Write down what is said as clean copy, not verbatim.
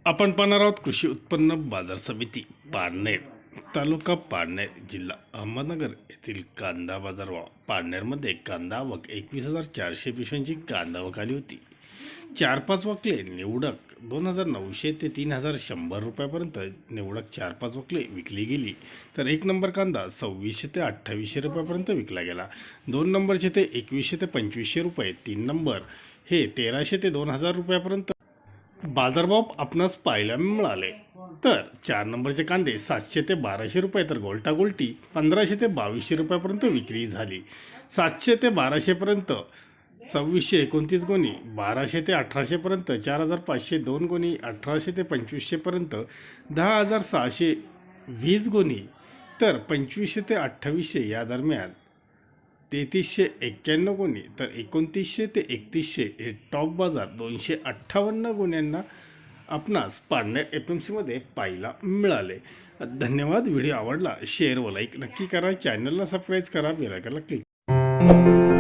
आपण पाहणार आहोत कृषी उत्पन्न बाजार समिती पारनेर तालुका पारनेर जिल्हा अहमदनगर येथील कांदा बाजारभाव। पारनेरमध्ये कांदा आवक 21,400 पिशव्यांची कांदा आवक आली होती। 4-5 वकले निवडक 2,900 ते 3,100 रुपयापर्यंत निवडक 4-5 वकले विकली गेली, तर 1 नंबर कांदा 2600 ते 2800 रुपयापर्यंत विकला गेला। 2 नंबरचे ते 2100 ते 2500 रुपये, 3 नंबर हे 1300 ते 2,000 रुपयापर्यंत बाजारभाव आपणास पाहायला मिळाले। तर 4 नंबरचे कांदे 700 ते 1200 रुपये, तर गोल्टा गोल्टी 1500 ते 2200 रुपयापर्यंत विक्री झाली। 700 ते 1200 पर्यंत 2629 गोणी, 1200 ते 1800 पर्यंत 4502 गोणी, 1800 ते 2500 पर्यंत 10,620 गोणी, तर 2500 ते 2800 या दरम्यान 3391 गोणी, तर 2900 ते 3100 हे टॉप बाजार 258 गोण्यांना आपणास पारनेर FMC मध्ये पाहायला मिळाले। धन्यवाद। व्हिडिओ आवडला शेअर व लाईक नक्की करा, चॅनलला सबस्क्राईब करा, बेल आयकॉनला क्लिक